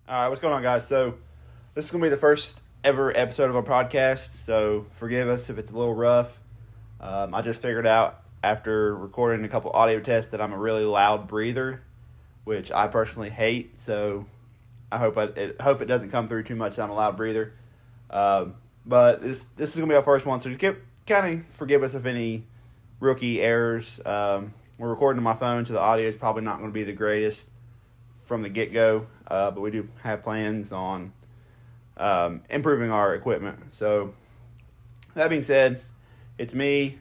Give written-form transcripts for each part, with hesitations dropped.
All right, what's going on, guys? So this is going to be the first ever episode of our podcast, so forgive us if it's a little rough. I just figured out after recording a couple audio tests that I'm a really loud breather, which I personally hate, so I hope it doesn't come through too much that I'm a loud breather. But this is going to be our first one, so just kind of forgive us if any rookie errors. We're recording on my phone, so the audio is probably not going to be the greatest from the get-go, but we do have plans on improving our equipment. So that being said, it's me.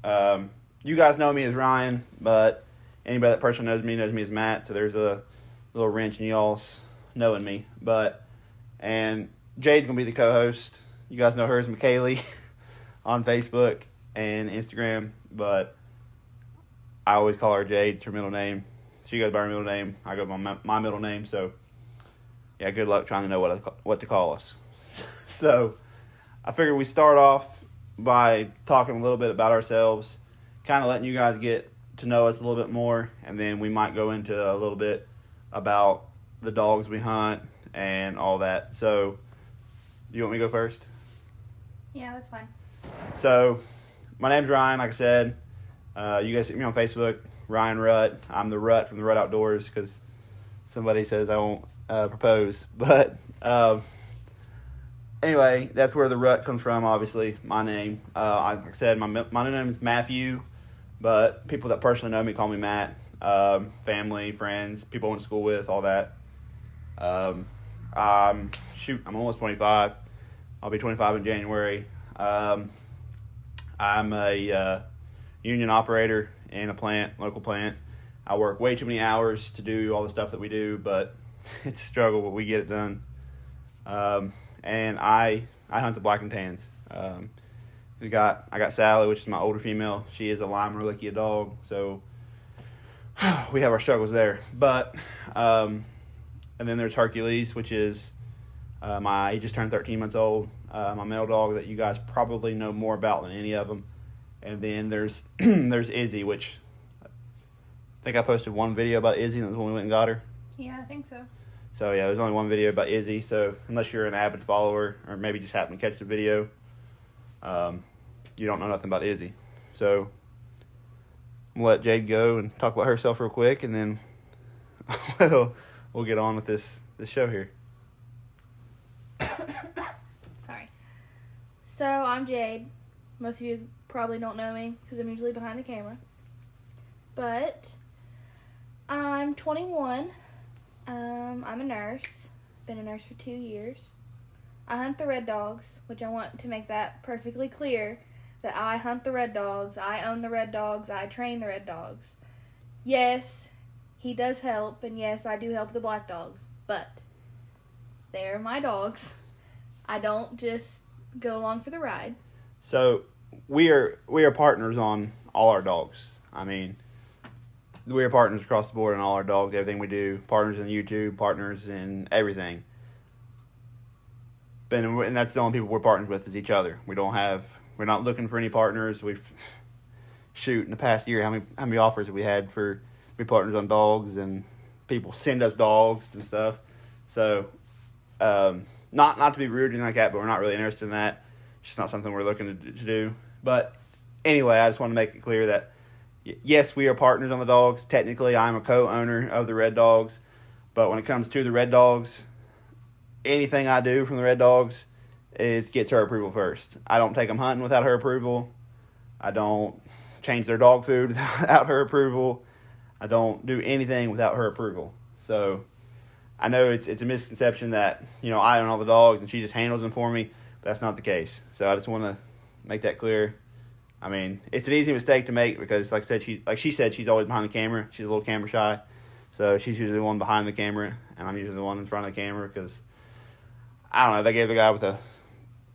You guys know me as Ryan, but anybody that personally knows me as Matt, so there's a little wrench in y'all's knowing me. And Jade's going to be the co-host. You guys know her as McKaylee on Facebook and Instagram, but I always call her Jade. It's her middle name. She goes by her middle name. I go by my middle name. So, yeah, good luck trying to know what to call us. So, I figured we start off by talking a little bit about ourselves, kind of letting you guys get to know us a little bit more, and then we might go into a little bit about the dogs we hunt and all that. So, do you want me to go first? Yeah, that's fine. So, my name's Ryan, like I said. You guys see me on Facebook, Ryan Rutt. I'm the Rutt from the Rutt Outdoors because somebody says I won't propose. But anyway, that's where the Rutt comes from, obviously, my name. Like I said, my name is Matthew, but people that personally know me call me Matt. Family, friends, people I went to school with, all that. I'm almost 25. I'll be 25 in January. I'm a union operator in a local plant. I work way too many hours to do all the stuff that we do, but it's a struggle, but we get it done. And I hunt the black and tans. I got Sally, which is my older female. She is a Lime Reliquia dog, so we have our struggles there. But and then there's Hercules, which is he just turned 13 months old. My male dog that you guys probably know more about than any of them. And then there's there's Izzy, which I think I posted one video about Izzy, and that was when we went and got her. Yeah, I think so. So, yeah, there's only one video about Izzy. So, unless you're an avid follower or maybe just happen to catch the video, you don't know nothing about Izzy. So, I'm going to let Jade go and talk about herself real quick, and then we'll get on with this show here. Sorry. So, I'm Jade. Most of you probably don't know me because I'm usually behind the camera. But I'm 21. I'm a nurse. Been a nurse for 2 years. I hunt the red dogs, which I want to make that perfectly clear, that I hunt the red dogs. I own the red dogs. I train the red dogs. Yes, he does help, and yes, I do help the black dogs, but they're my dogs. I don't just go along for the ride. So we are partners on all our dogs. I mean, we are partners across the board on all our dogs, everything we do. Partners in YouTube, partners in everything. And that's the only people we're partners with is each other. We're not looking for any partners. In the past year, how many offers have we had for be partners on dogs, and people send us dogs and stuff. So, not to be rude or anything like that, but we're not really interested in that. It's just not something we're looking to do. But anyway, I just want to make it clear that, yes, we are partners on the dogs. Technically, I'm a co-owner of the Red Dogs. But when it comes to the Red Dogs, anything I do from the Red Dogs, it gets her approval first. I don't take them hunting without her approval. I don't change their dog food without her approval. I don't do anything without her approval. So I know it's a misconception that, I own all the dogs and she just handles them for me. But that's not the case. So I just want to make that clear. I mean, it's an easy mistake to make because, like she said, she's always behind the camera. She's a little camera shy. So she's usually the one behind the camera, and I'm usually the one in front of the camera because, I don't know, they gave the guy with a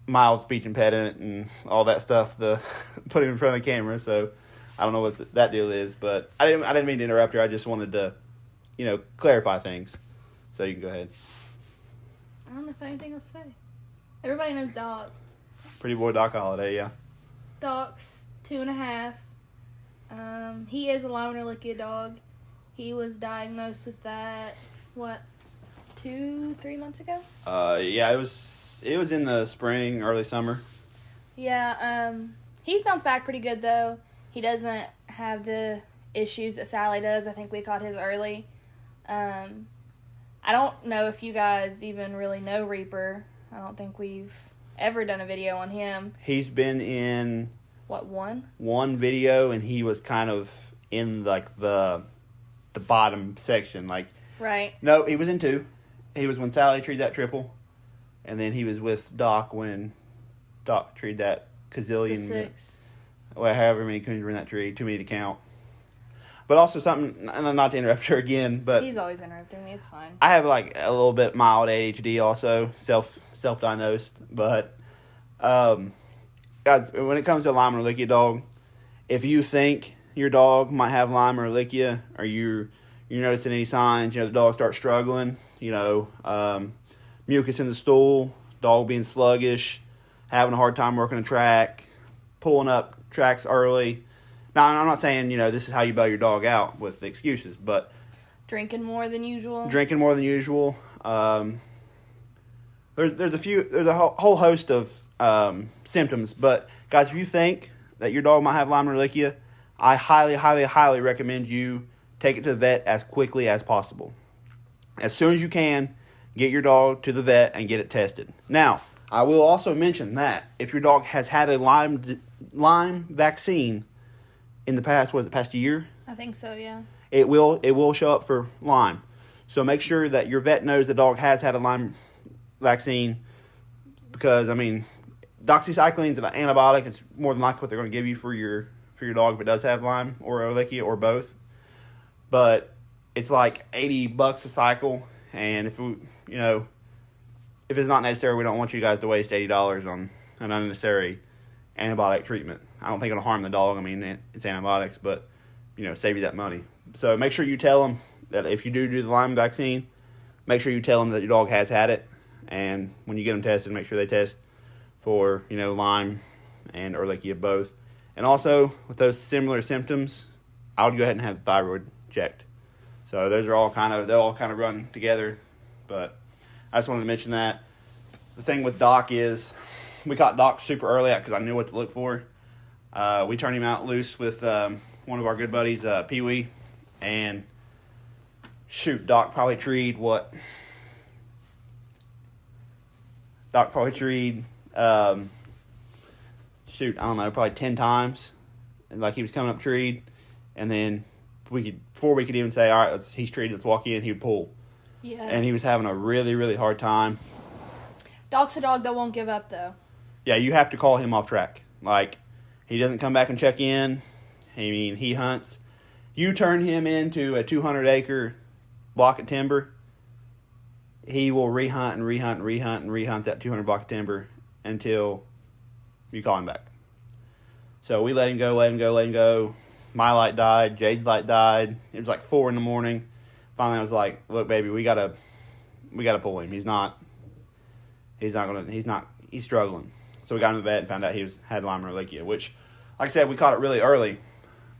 mild speech impediment and all that stuff to put him in front of the camera. So I don't know what that deal is, but I didn't mean to interrupt her. I just wanted to, clarify things. So you can go ahead. I don't know if I have anything else to say. Everybody knows Doc. Pretty boy Doc Holliday, yeah. Doc's 2.5. He is a Lime Reliquia dog. He was diagnosed with that, 2-3 months ago. Yeah, it was in the spring, early summer. Yeah, he's bounced back pretty good, though. He doesn't have the issues that Sally does. I think we caught his early. I don't know if you guys even really know Reaper. I don't think we've ever done a video on him. He's been in... What, one? One video, and he was kind of in, like, the bottom section. Like, right. No, he was in 2. He was when Sally treed that triple, and then he was with Doc when Doc treed that gazillion. 6. Well, however many coons were in that tree, too many to count. But also something, and not to interrupt her again, but he's always interrupting me. It's fine. I have like a little bit mild ADHD also, self-diagnosed. But guys, when it comes to Lyme or Ehrlichia dog, if you think your dog might have Lyme or Ehrlichia, or you're noticing any signs, the dog starts struggling, mucus in the stool, dog being sluggish, having a hard time working a track, pulling up tracks early. Now, I'm not saying, this is how you bail your dog out with excuses, but... Drinking more than usual. There's a whole host of symptoms, but guys, if you think that your dog might have Lyme or Ehrlichia, I highly, highly, highly recommend you take it to the vet as quickly as possible. As soon as you can, get your dog to the vet and get it tested. Now, I will also mention that if your dog has had a Lyme vaccine in the past, past year? I think so, yeah. It will show up for Lyme. So make sure that your vet knows the dog has had a Lyme vaccine, because, doxycycline is an antibiotic. It's more than likely what they're going to give you for your dog if it does have Lyme or Ehrlichia or both. But it's like $80 a cycle, and if it's not necessary, we don't want you guys to waste $80 on an unnecessary antibiotic treatment. I don't think it'll harm the dog. It's antibiotics, but, save you that money. So make sure you tell them that if you do the Lyme vaccine, make sure you tell them that your dog has had it. And when you get them tested, make sure they test for, Lyme and Ehrlichia both. And also, with those similar symptoms, I would go ahead and have the thyroid checked. So those are all they all kind of run together. But I just wanted to mention that. The thing with Doc is, we caught Doc super early because I knew what to look for. We turned him out loose with one of our good buddies, Pee-wee, and Doc probably treed probably 10 times, and like he was coming up treed, and then before we could even say, all right, he's treated, let's walk in, he would pull. Yeah. And he was having a really, really hard time. Doc's a dog that won't give up, though. Yeah, you have to call him off track. Like, he doesn't come back and check in. He hunts. You turn him into a 200-acre block of timber, he will rehunt and rehunt and rehunt and rehunt that 200 block of timber until you call him back. So we let him go. My light died. Jade's light died. It was like 4 a.m. Finally, I was like, look, baby, we gotta pull him. He's struggling. So we got him to the vet and found out he had Lyme or Ehrlichia, which, like I said, we caught it really early.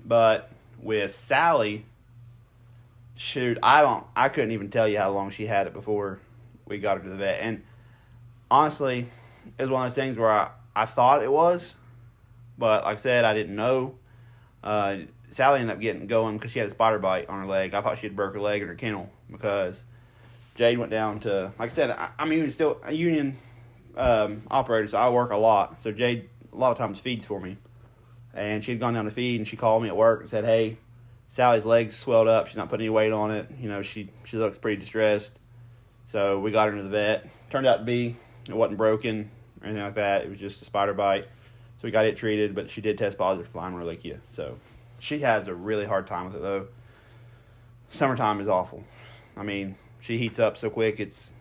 But with Sally, I couldn't even tell you how long she had it before we got her to the vet. And honestly, it was one of those things where I thought it was, but like I said, I didn't know. Sally ended up getting going because she had a spider bite on her leg. I thought she had broke her leg in her kennel because Jade went down to, like I said, I'm still a union operator, so I work a lot. So Jade a lot of times feeds for me. And she had gone down to feed, and she called me at work and said, hey, Sally's legs swelled up. She's not putting any weight on it. She looks pretty distressed. So we got her to the vet. Turned out to be, it wasn't broken or anything like that. It was just a spider bite. So we got it treated, but she did test positive for Lyme or Ehrlichia. So she has a really hard time with it, though. Summertime is awful. She heats up so quick, it's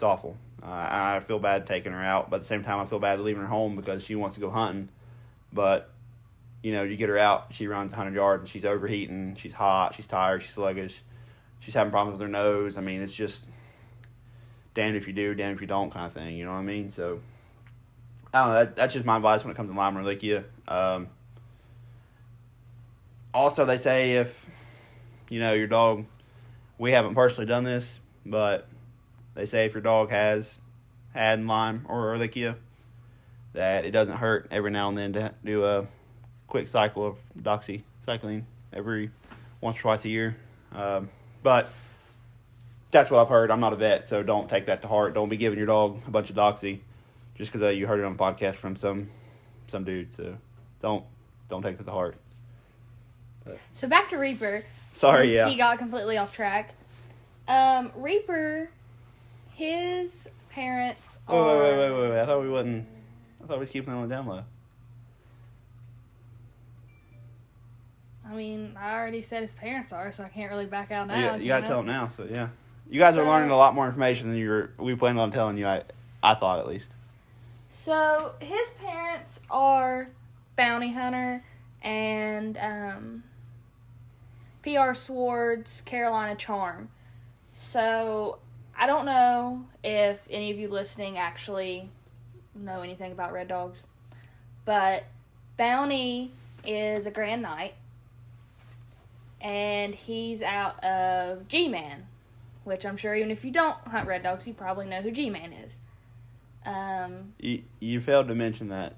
awful. I feel bad taking her out, but at the same time, I feel bad leaving her home because she wants to go hunting. But, you get her out, she runs 100 yards, and she's overheating, she's hot, she's tired, she's sluggish, she's having problems with her nose. It's just damned if you do, damned if you don't kind of thing, you know what I mean? So, I don't know, that's just my advice when it comes to Lyme or Ehrlichia. Also, they say if, your dog, we haven't personally done this, but they say if your dog has had Lyme or Ehrlichia, that it doesn't hurt every now and then to do a quick cycle of doxycycline every once or twice a year. But that's what I've heard. I'm not a vet, so don't take that to heart. Don't be giving your dog a bunch of doxy just because you heard it on a podcast from some dude. So don't take that to heart. So back to Reaper. Sorry, since he got completely off track. Reaper, his parents are... Wait. I thought we was keeping them on the down low. I mean, I already said his parents are, so I can't really back out now. You got to tell them now, so yeah. You guys are learning a lot more information than we planned on telling you, I thought at least. So, his parents are Bounty Hunter and PR Sword's Carolina Charm. So, I don't know if any of you listening actually know anything about red dogs, but Bounty is a Grand Knight, and he's out of G-Man, which I'm sure even if you don't hunt red dogs, you probably know who G-Man is. You failed to mention that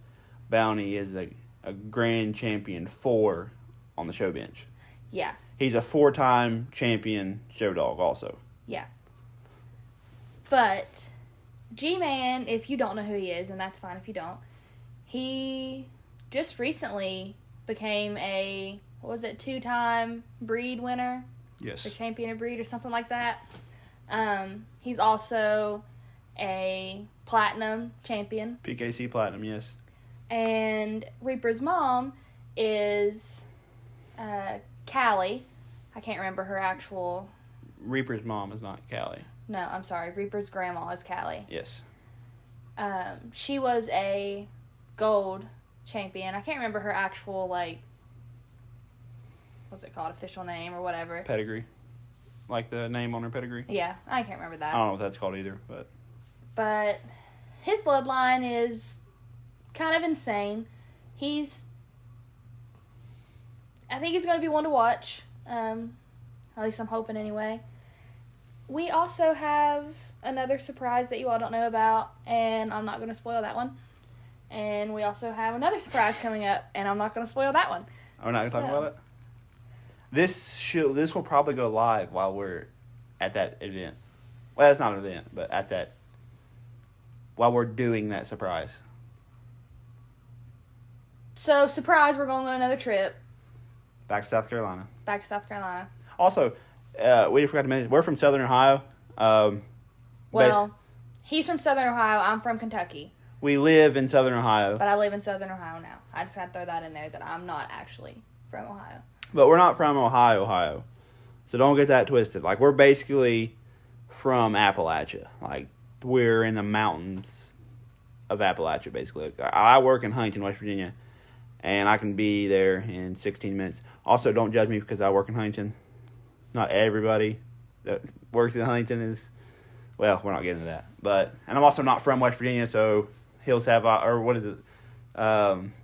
Bounty is a grand champion 4 on the show bench. Yeah. He's a 4-time champion show dog also. Yeah. But G-Man, if you don't know who he is, and that's fine if you don't, he just recently became a, 2-time breed winner? Yes. Or champion of breed or something like that. He's also a platinum champion. PKC platinum, yes. And Reaper's mom is Callie. I can't remember her actual... Reaper's mom is not Callie. No, I'm sorry. Reaper's grandma is Callie. Yes. She was a gold champion. I can't remember her actual, what's it called? Official name or whatever. Pedigree. Like the name on her pedigree? Yeah, I can't remember that. I don't know what that's called either, But his bloodline is kind of insane. I think he's going to be one to watch. At least I'm hoping anyway. We also have another surprise that you all don't know about, and I'm not going to spoil that one. And we also have another surprise coming up, and I'm not going to spoil that one. We're not going to talk about it? This will probably go live while we're at that event. Well, it's not an event, but while we're doing that surprise. So, surprise, we're going on another trip. Back to South Carolina. Also, we forgot to mention, we're from Southern Ohio. he's from Southern Ohio. I'm from Kentucky. We live in Southern Ohio. But I live in Southern Ohio now. I just got to throw that in there that I'm not actually from Ohio. But we're not from Ohio. So don't get that twisted. We're basically from Appalachia. We're in the mountains of Appalachia, basically. I work in Huntington, West Virginia, and I can be there in 16 minutes. Also, don't judge me because I work in Huntington. Not everybody that works in Huntington is, well, we're not getting into that. And I'm also not from West Virginia, so Hills Have, or what is it?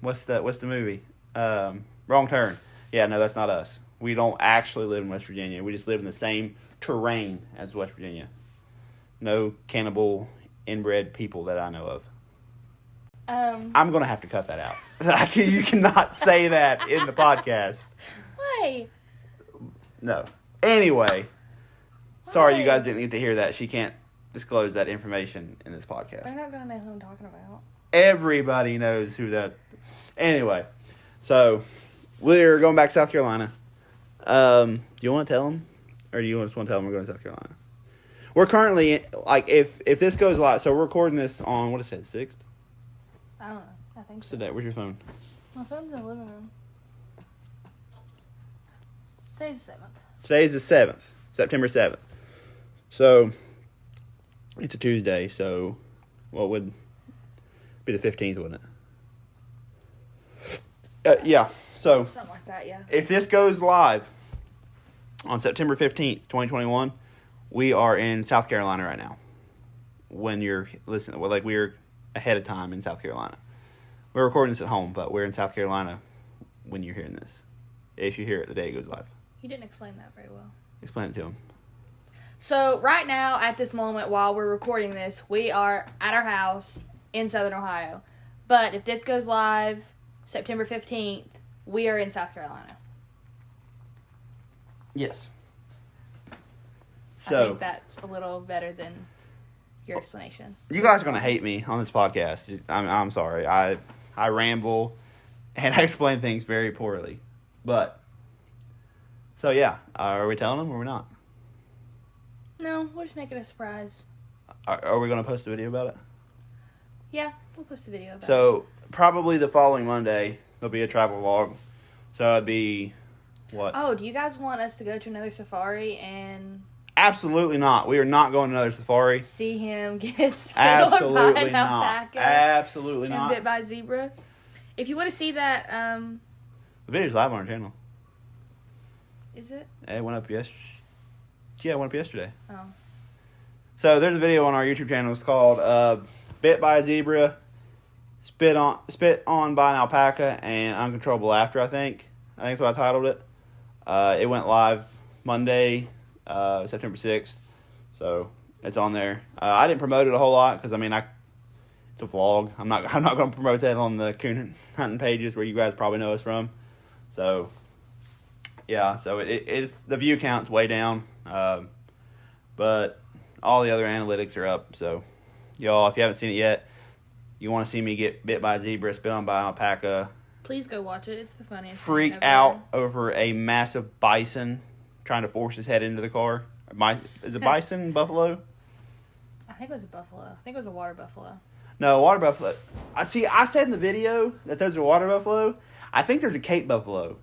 What's the movie? Wrong Turn. Yeah, no, that's not us. We don't actually live in West Virginia. We just live in the same terrain as West Virginia. No cannibal inbred people that I know of. I'm going to have to cut that out. You cannot say that in the podcast. Why? No. Anyway. Sorry you guys didn't get to hear that. She can't disclose that information in this podcast. They're not going to know who I'm talking about. Everybody knows who that... Anyway. So, we're going back to South Carolina. Do you want to tell them? Or do you just want to tell them we're going to South Carolina? We're currently, if this goes live... So, we're recording this on, what is it, 6th? I don't know. I think so. Where's your phone? My phone's in the living room. Today's the 7th. Today's the 7th. September 7th. So, it's a Tuesday, so what would be the 15th, wouldn't it? Yeah, so... Something like that, yeah. If this goes live on September 15th, 2021, we are in South Carolina right now. When you're listening, we're ahead of time in South Carolina. We're recording this at home, but we're in South Carolina when you're hearing this. If you hear it the day it goes live. You didn't explain that very well. Explain it to him. So right now, at this moment, while we're recording this, we are at our house in Southern Ohio. But if this goes live September 15th, we are in South Carolina. Yes. I So think that's a little better than your explanation. you guys are gonna hate me on this podcast. I'm sorry. I ramble and I explain things very poorly. But so yeah, are we telling them or we're not? No, we'll just make it a surprise. Are we gonna post a video about it? Yeah, we'll post a video about it. So probably the following Monday there'll be a travel vlog. So it'd be what? Oh, do you guys want us to go to another safari and Absolutely not. We are not going to another safari. see him get spit Absolutely on by an not. alpaca Absolutely and not. bit by a zebra? If you want to see that, The video's live on our channel. is it? It went up yesterday. Yeah, it went up yesterday. Oh. So there's a video on our YouTube channel. It's called "Bit by a Zebra, Spit on by an Alpaca, and Uncontrollable Laughter." I think that's what I titled it. It went live Monday, September 6th. So it's on there. I didn't promote it a whole lot because it's a vlog. I'm not going to promote that on the coon hunting pages where you guys probably know us from. So yeah, so it's the view count's way down, but all the other analytics are up. So y'all, if you haven't seen it yet, you want to see me get bit by a zebra, spit on by an alpaca, Please go watch it. It's the funniest freak thing ever. out over a massive bison trying to force his head into the car. Is it bison, buffalo? I think it was a buffalo. I think it was a water buffalo. No, water buffalo. I said in the video that there's a water buffalo. I think there's a Cape buffalo.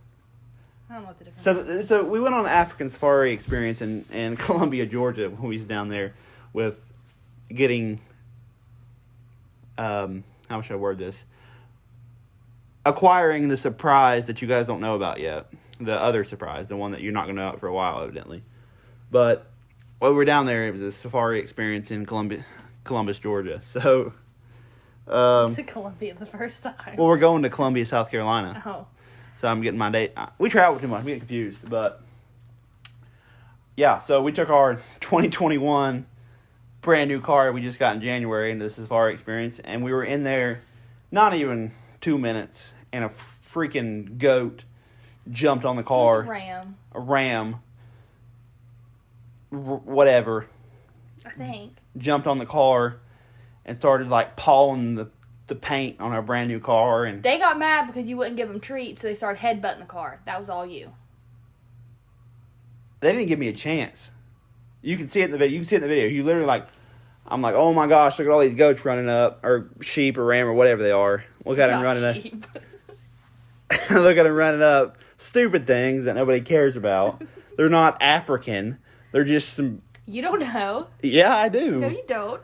I don't know what the difference is. So we went on an African safari experience in Columbia, Georgia, when we was down there with getting, how should I word this? Acquiring the surprise that you guys don't know about yet. The other surprise, the one that you're not going to know about for a while, evidently. But while we were down there, it was a safari experience in Columbus, Georgia. So, It's Columbia the first time. well, we're going to Columbia, South Carolina. Oh. So I'm getting my date. We travel too much. We get confused. But yeah, so we took our 2021 brand new car we just got in January into the safari experience, and we were in there not even 2 minutes, and a freaking goat jumped on the car. It was a ram. A ram. Whatever. I think. Jumped on the car and started like pawing the paint on our brand new car, and They got mad because you wouldn't give them treats, so they started headbutting the car. That was all you. they didn't give me a chance. You can see it in the video. You literally I'm like, oh my gosh, look at all these goats running up, or sheep or ram or whatever they are. Look at them running up. Look at them running up. Stupid things that nobody cares about. They're not African. They're just some. You don't know. Yeah, I do. No, you don't.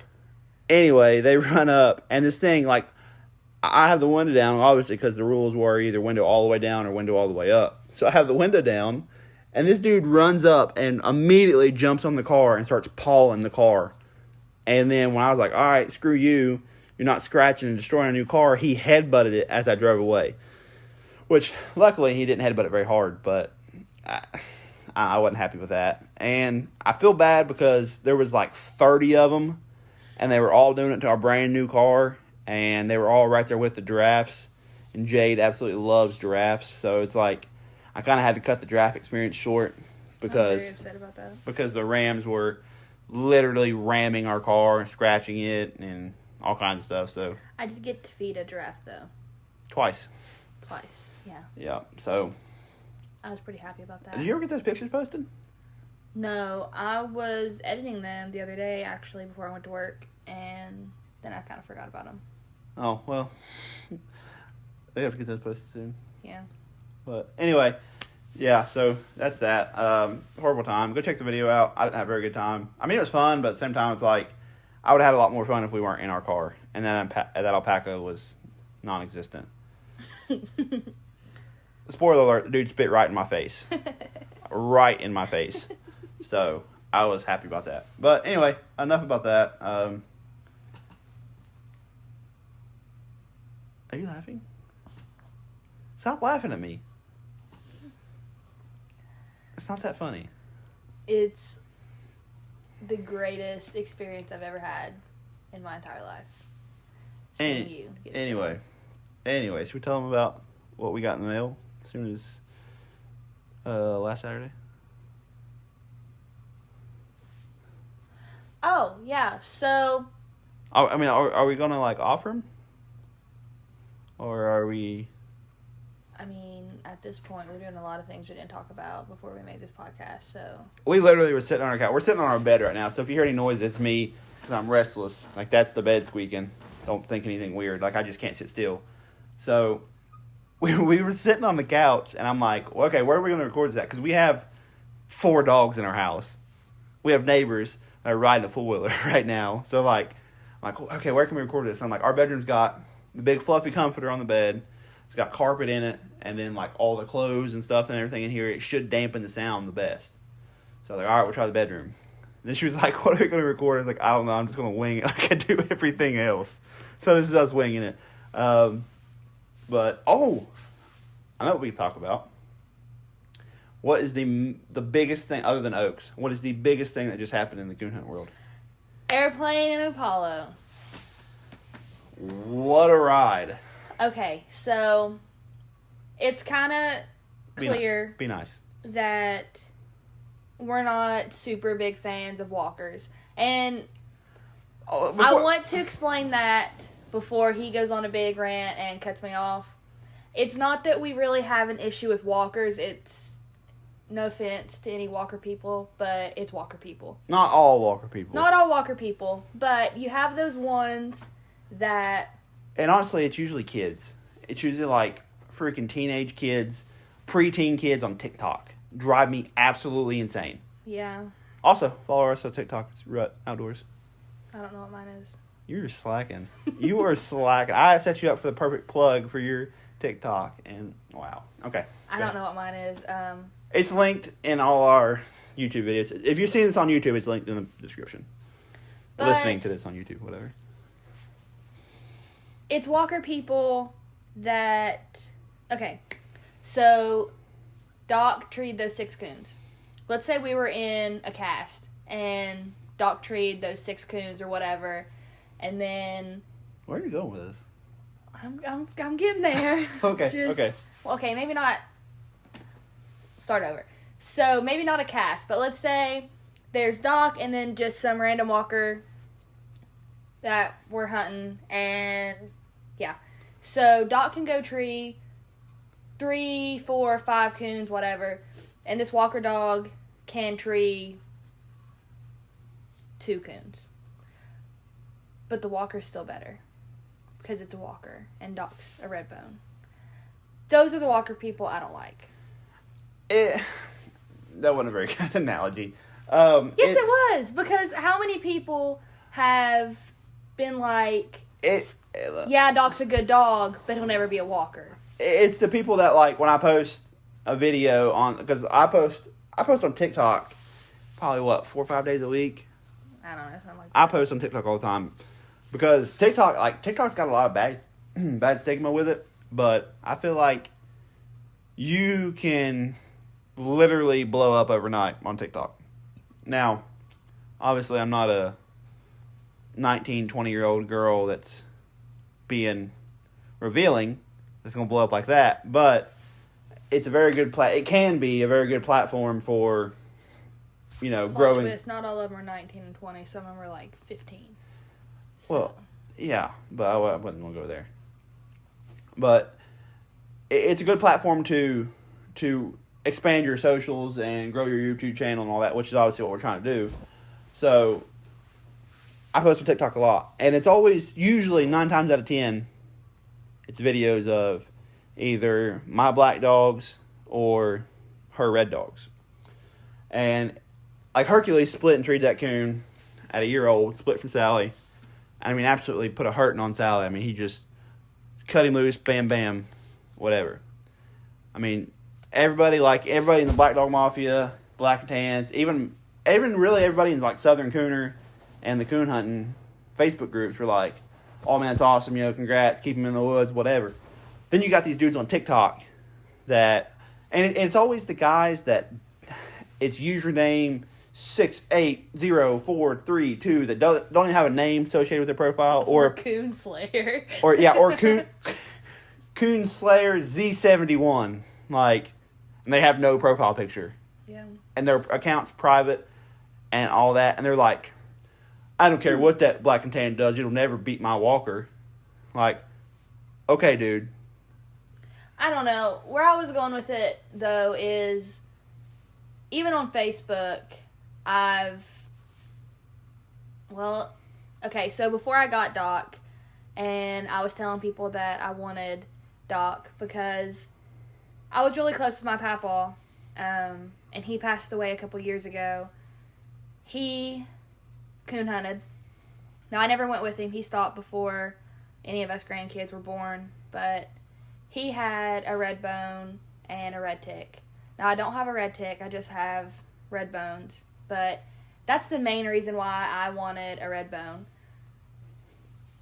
Anyway, they run up, and this thing, I have the window down, obviously, because the rules were either window all the way down or window all the way up. So I have the window down, and this dude runs up and immediately jumps on the car and starts pawing the car. And then when I was like, all right, screw you, you're not scratching and destroying a new car, he headbutted it as I drove away. Which, luckily, he didn't headbutt it very hard, but I wasn't happy with that. And I feel bad because there was 30 of them, and they were all doing it to our brand new car, and they were all right there with the giraffes. And Jade absolutely loves giraffes, so it's I kind of had to cut the giraffe experience short because I'm very upset about that. because the rams were literally ramming our car and scratching it and all kinds of stuff. So I did get to feed a giraffe, though. twice. Yeah. Yeah. So I was pretty happy about that. did you ever get those pictures posted? No, I was editing them the other day, actually, before I went to work, and then I kind of forgot about them. Oh, well, they have to get those posted soon. Yeah. But anyway, yeah, so that's that. Horrible time. Go check the video out. I didn't have a very good time. I mean, it was fun, but at the same time, it's I would have had a lot more fun if we weren't in our car. And that alpaca was non-existent. Spoiler alert, the dude spit right in my face. Right in my face. So I was happy about that. But anyway, enough about that. Are you laughing? Stop laughing at me. It's not that funny. It's the greatest experience I've ever had in my entire life. Seeing you get Anyway, should we tell them about what we got in the mail as soon as last Saturday? Oh, yeah. So... I mean, are we going to, like, offer them? Or are we... I mean, at this point, we're doing a lot of things we didn't talk about before we made this podcast, so... We literally were sitting on our couch. We're sitting on our bed right now, so if you hear any noise, it's me, because I'm restless. Like, that's the bed squeaking. Don't think anything weird. Like, I just can't sit still. So, we were sitting on the couch, and I'm like, well, okay, where are we going to record this at? Because we have 4 dogs in our house. We have neighbors that are riding a four-wheeler right now. So, like, I'm like, okay, where can we record this? I'm like, our bedroom's got the big fluffy comforter on the bed. It's got carpet in it, and then, like, all the clothes and stuff and everything in here. It should dampen the sound the best. So I was like, all right, we'll try the bedroom. And then she was like, what are we going to record? I was like, I don't know. I'm just going to wing it like I do everything else. So this is us winging it. But, I know what we can talk about. What is the biggest thing, other than Oaks, what is the biggest thing that just happened in the coon hunt world? Airplane and Apollo. What a ride. Okay, so it's kind of clear Be nice. that we're not super big fans of walkers. And I want to explain that before he goes on a big rant and cuts me off. It's not that we really have an issue with walkers. It's no offense to any walker people, but it's walker people. Not all walker people. Not all walker people, but you have those ones that... And honestly, it's usually kids. It's usually like freaking teenage kids, preteen kids on TikTok. Drive me absolutely insane. Yeah. Also, follow us on TikTok. It's Rutt Outdoors. I don't know what mine is. You're slacking. You are slacking. I set you up for the perfect plug for your TikTok, and wow. Okay. I don't know what mine is. It's linked in all our YouTube videos. If you're seeing this on YouTube, it's linked in the description. Listening to this on YouTube, whatever. It's walker people that... Okay, so Doc treed those 6 coons. Let's say we were in a cast, and Doc treed those 6 coons or whatever, and then... Where are you going with this? I'm getting there. Okay. Well, okay, maybe not... Start over. So, maybe not a cast, but let's say there's Doc and then just some random walker that we're hunting, and... Yeah. So, Doc can go tree 3, 4, 5 coons, whatever. And this walker dog can tree 2 coons. But the walker's still better. Because it's a walker. And Doc's a red bone. Those are the walker people I don't like. That wasn't a very good analogy. Yes, it was. Because how many people have been like... Yeah, Doc's a good dog, but he'll never be a walker. It's the people that, like, when I post a video on... Because I post on TikTok probably, 4 or 5 days a week? I don't know, something like that. I post on TikTok all the time. Because TikTok's got a lot of bad stigma with it. But I feel like you can literally blow up overnight on TikTok. Now, obviously, I'm not a 19, 20-year-old girl that's being revealing that's going to blow up like that, but it's a very good it can be a very good platform for, growing. Twist, not all of them are 19 and 20. Some of them are like 15. So. Well, yeah, but I wasn't going to go there. But it's a good platform to expand your socials and grow your YouTube channel and all that, which is obviously what we're trying to do. So I post on TikTok a lot, and it's always, usually 9 times out of 10, it's videos of either my black dogs or her red dogs. And like Hercules split and treated that coon at a year old, split from Sally. I mean, absolutely put a hurting on Sally. I mean, he just cut him loose, bam, bam, whatever. I mean, everybody in the Black Dog Mafia, Black and Tans, even really everybody in like Southern Cooner and the coon hunting Facebook groups were like, oh man, it's awesome, congrats, keep him in the woods, whatever. Then you got these dudes on TikTok that, and it's always the guys that it's username 68043 that don't even have a name associated with their profile, or Coon Slayer, or Coon Slayer Z71, like, and they have no profile picture, and their account's private and all that, and they're like, I don't care what that black and tan does, it'll never beat my walker. Like, okay, dude. I don't know. Where I was going with it, though, is even on Facebook, so before I got Doc, and I was telling people that I wanted Doc because I was really close with my papa, and he passed away a couple years ago. He coon hunted. Now, I never went with him. He stopped before any of us grandkids were born, but he had a red bone and a red tick. Now, I don't have a red tick. I just have red bones. But that's the main reason why I wanted a red bone.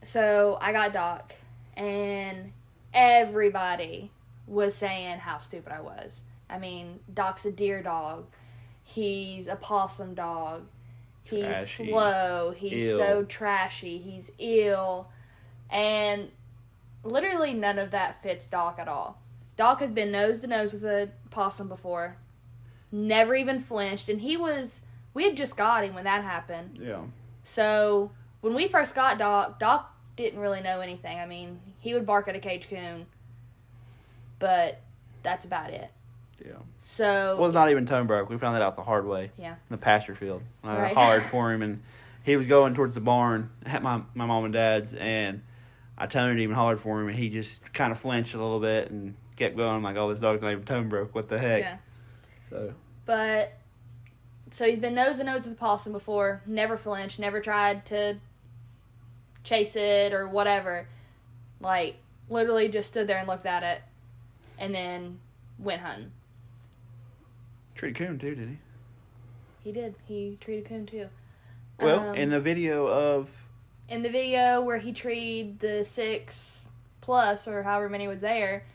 So, I got Doc. And everybody was saying how stupid I was. I mean, Doc's a deer dog. He's a possum dog. He's Trashy. slow. He's Ill. so trashy. He's ill. And literally none of that fits Doc at all. Doc has been nose to nose with a possum before. Never even flinched. And we had just got him when that happened. Yeah. So, when we first got Doc didn't really know anything. I mean, he would bark at a cage coon. But that's about it. Yeah. So. Well, it's not even tone broke. We found that out the hard way. Yeah. In the pasture field. I Right. hollered for him, and he was going towards the barn at my mom and dad's, and I toned him and hollered for him, and he just kind of flinched a little bit and kept going. I'm like, oh, this dog's not even tone broke. What the heck? Yeah. So he's been nose to nose with a possum before, never flinched, never tried to chase it or whatever. Like, literally just stood there and looked at it, and then went hunting. Treated coon too, did he? He did. He treated coon too. Well, in the video where he treed the 6+ or however many was there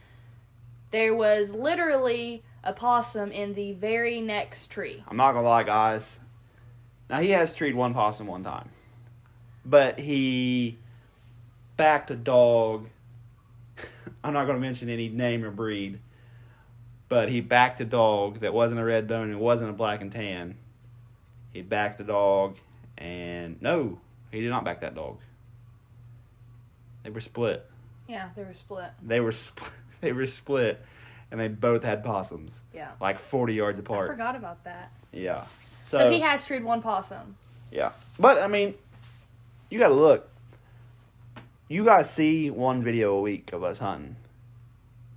was literally a possum in the very next tree. I'm not gonna lie, guys. Now, he has treed one possum one time, but he backed a dog. I'm not gonna mention any name or breed, but he backed a dog that wasn't a red bone and wasn't a black and tan. He backed the dog, and no, he did not back that dog. They were split. Yeah, they were split. They were split, and they both had possums. Yeah. Like 40 yards I apart. forgot about that. Yeah. So he has treed one possum. Yeah. But, I mean, you got to look. You guys see one video a week of us hunting.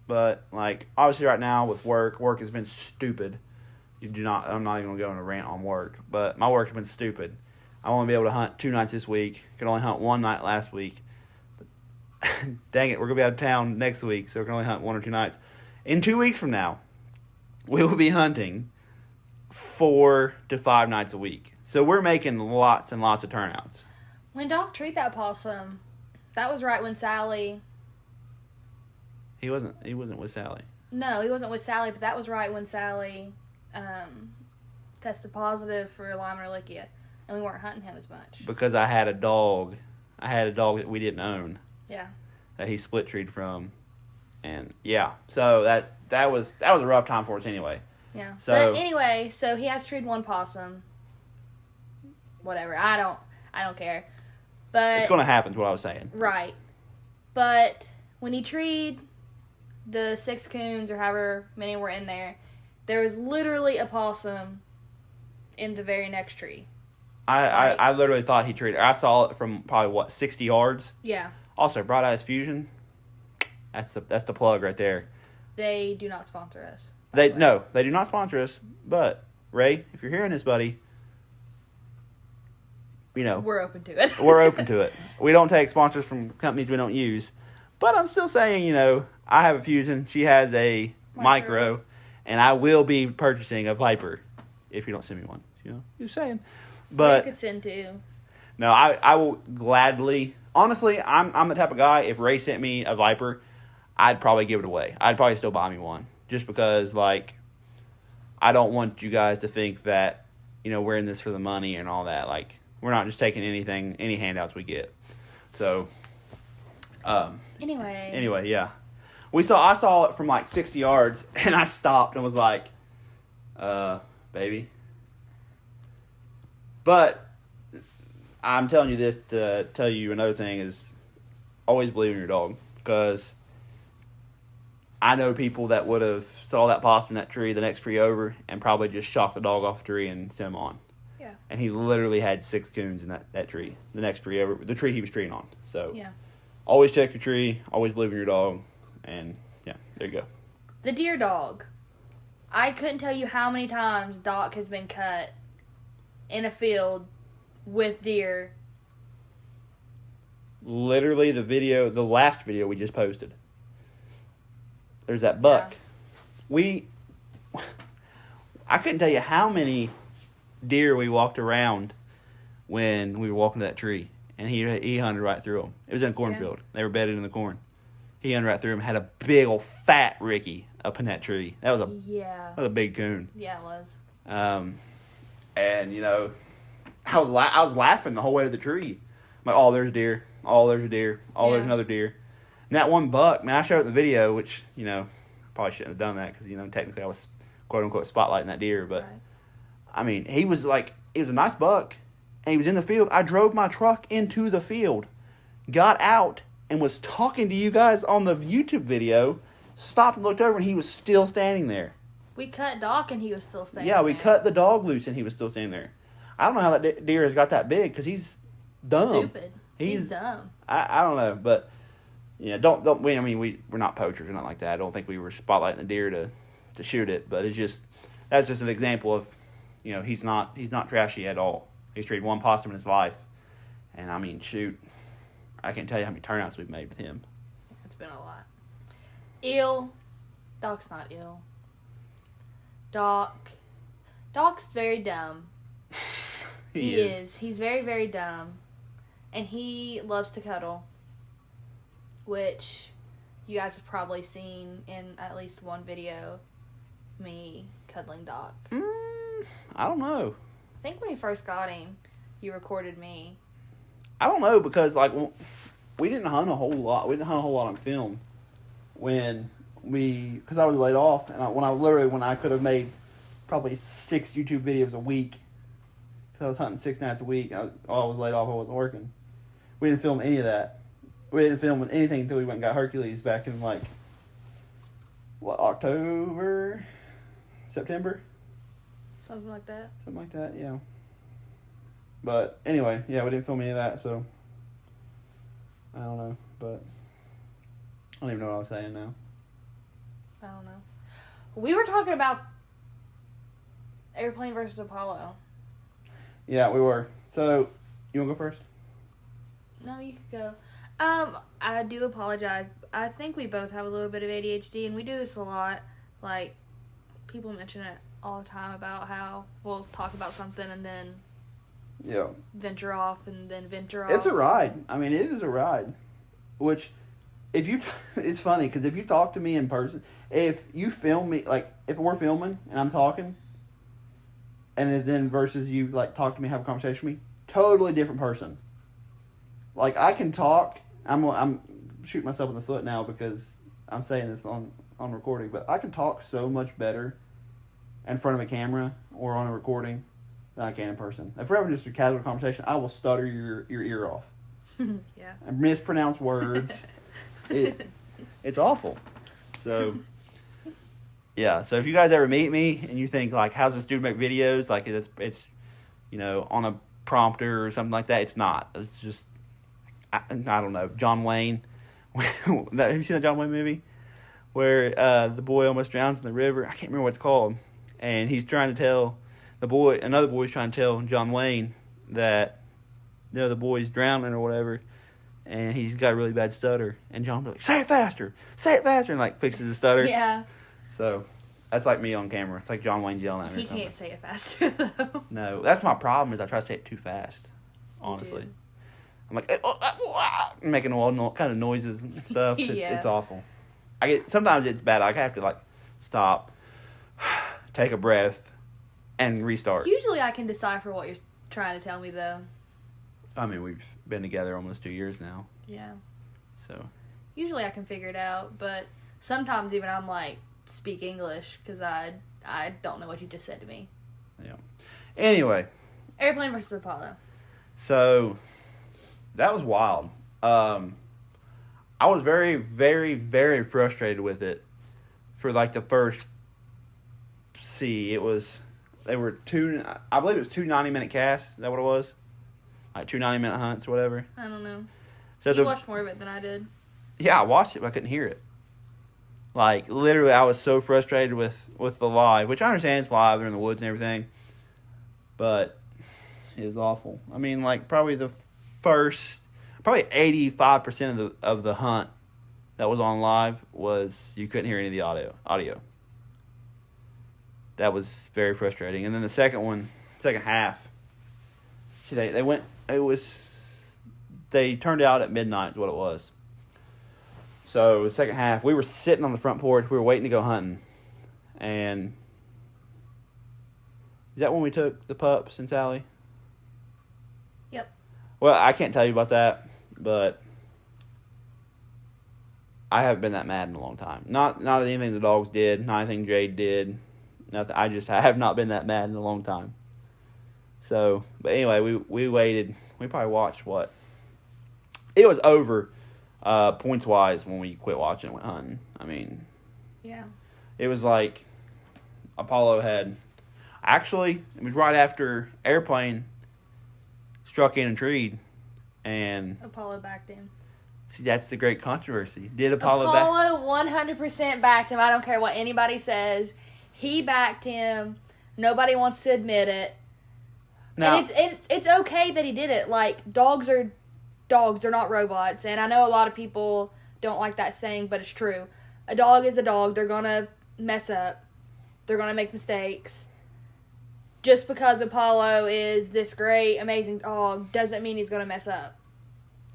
But, like, obviously right now with work has been stupid. I'm not even going to go on a rant on work. But my work has been stupid. I won't be able to hunt 2 nights this week. Could only hunt 1 night last week. But, dang it, we're going to be out of town next week, so we can only hunt 1 or 2 nights. In 2 weeks from now, we will be hunting 4 to 5 nights a week. So we're making lots and lots of turnouts. When Doc treated that possum, that was right when Sally... He wasn't with Sally. No, he wasn't with Sally, but that was right when Sally tested positive for Lyme Ehrlichia, and we weren't hunting him as much. Because I had a dog. That we didn't own. Yeah. That he split treed from. And yeah. So that was a rough time for us anyway. Yeah. So, but anyway, so he has treed one possum. Whatever. I don't care. But it's gonna happen is what I was saying. Right. But when he treed the 6 coons or however many were in there was literally a possum in the very next tree. I literally thought he treated. I saw it from probably 60 yards. Yeah. Also, Bright Eyes Fusion. That's the plug right there. They do not sponsor us. They do not sponsor us. But Ray, if you're hearing this, buddy, we're open to it. We're open to it. We don't take sponsors from companies we don't use. But I'm still saying, I have a Fusion. She has a micro, and I will be purchasing a Viper if you don't send me one. Just saying. But you could send 2. no, I will gladly. Honestly, I'm the type of guy. If Ray sent me a Viper, I'd probably give it away. I'd probably still buy me one, just because I don't want you guys to think that we're in this for the money and all that. Like, we're not just taking any handouts we get. So, anyway, yeah. I saw it from like 60 yards, and I stopped and was like, baby. But I'm telling you this to tell you another thing is always believe in your dog, because I know people that would have saw that possum in that tree, the next tree over, and probably just shocked the dog off the tree and sent him on. Yeah. And he literally had 6 coons in that tree, the next tree over, the tree he was treeing on. So yeah. Always check your tree, always believe in your dog, and yeah, there you go. The deer dog. I couldn't tell you how many times Doc has been cut in a field with deer. Literally the last video we just posted. There's that buck. Yeah. I couldn't tell you how many deer we walked around when we were walking to that tree. And he hunted right through them. It was in a cornfield. Yeah. They were bedded in the corn. He hunted right through them. Had a big old fat Ricky up in that tree. That was a big coon. Yeah, it was. And I was laughing the whole way to the tree. I'm like, oh, there's a deer. Oh, there's a deer. Oh, there's another deer. And that one buck, man, I showed it in the video, which probably shouldn't have done that because technically I was quote unquote spotlighting that deer, but right. I mean, he was a nice buck. And he was in the field. I drove my truck into the field, got out, and was talking to you guys on the YouTube video, stopped and looked over, and he was still standing there. We cut Doc, and he was still standing there. Yeah, we cut the dog loose, and he was still standing there. I don't know how that deer has got that big, because he's dumb. Stupid. He's dumb. I don't know, but, we're not poachers or nothing like that. I don't think we were spotlighting the deer to shoot it, but that's just an example of, he's not trashy at all. He's treated one possum in his life. And, I can't tell you how many turnouts we've made with him. It's been a lot. Ill. Doc's not ill. Doc's very dumb. He is. He's very, very dumb. And he loves to cuddle. Which you guys have probably seen in at least one video. Me cuddling Doc. I don't know. I think when you first got him, you recorded me. I don't know, because we didn't hunt a whole lot. We didn't hunt a whole lot on film because I was laid off, and when I could have made probably 6 YouTube videos a week, because I was hunting 6 nights a week. I was laid off. I wasn't working. We didn't film any of that. We didn't film anything until we went and got Hercules back in October, September. Something like that. Something like that, yeah. But anyway, yeah, we didn't film any of that, so I don't know, but I don't even know what I was saying now. I don't know. We were talking about Airplane versus Apollo. Yeah, we were. So, you want to go first? No, you could go. I do apologize. I think we both have a little bit of ADHD, and we do this a lot. People mention it all the time about how we'll talk about something and then venture off and then venture off. It's a ride. It is a ride. Which, it's funny because if you talk to me in person, if you film me, if we're filming and I'm talking, and then versus you talk to me, have a conversation with me, totally different person. I can talk. I'm shooting myself in the foot now because I'm saying this on recording, but I can talk so much better in front of a camera or on a recording than I can in person. If we're having just a casual conversation, I will stutter your ear off. Yeah. And mispronounce words. It's awful. So, yeah. So if you guys ever meet me and you think how's this dude make videos? It's on a prompter or something like that. It's not. It's just I don't know. John Wayne. Have you seen the John Wayne movie where the boy almost drowns in the river? I can't remember what it's called. And he's trying to tell another boy's trying to tell John Wayne that the boy's drowning or whatever, and he's got a really bad stutter. And John will be like, say it faster, and fixes his stutter. Yeah. So that's me on camera. It's John Wayne yelling at me. He can't say it faster though. No, that's my problem. Is I try to say it too fast. Honestly, I'm making all kind of noises and stuff. It's awful. Sometimes it's bad. I have to stop, take a breath, and restart. Usually I can decipher what you're trying to tell me, though. I mean, we've been together almost 2 years now. Yeah. So. Usually I can figure it out, but sometimes even I'm like, speak English, because I don't know what you just said to me. Yeah. Anyway. Airplane versus Apollo. So, that was wild. I was very, very, very frustrated with it for like the first. They were I believe it was 2 90-minute casts. Is that what it was? Like 2 90-minute hunts or whatever. I don't know. So you watched more of it than I did. Yeah, I watched it, but I couldn't hear it. Like, literally, I was so frustrated with the live, which I understand it's live, they're in the woods and everything, but it was awful. I mean, like, probably 85% of the hunt that was on live was you couldn't hear any of the audio. That was very frustrating. And then the second half, see, they turned out at midnight is what it was. So the second half, we were sitting on the front porch. We were waiting to go hunting. And is that when we took the pups and Sally? Yep. Well, I can't tell you about that, but I haven't been that mad in a long time. Not anything the dogs did, not anything Jade did. Nothing. I have not been that mad in a long time. So, but anyway, we waited. We probably watched what? It was over. Points wise, when we quit watching and went hunting. I mean, yeah, it was like Apollo had. Actually, it was right after Airplane struck in a tree, and Apollo backed him. See, that's the great controversy. Did Apollo back? 100% backed him. I don't care what anybody says. He backed him. Nobody wants to admit it. Now, and it's okay that he did it. Like, dogs are dogs. They're not robots. And I know a lot of people don't like that saying, but it's true. A dog is a dog. They're going to mess up. They're going to make mistakes. Just because Apollo is this great, amazing dog doesn't mean he's going to mess up.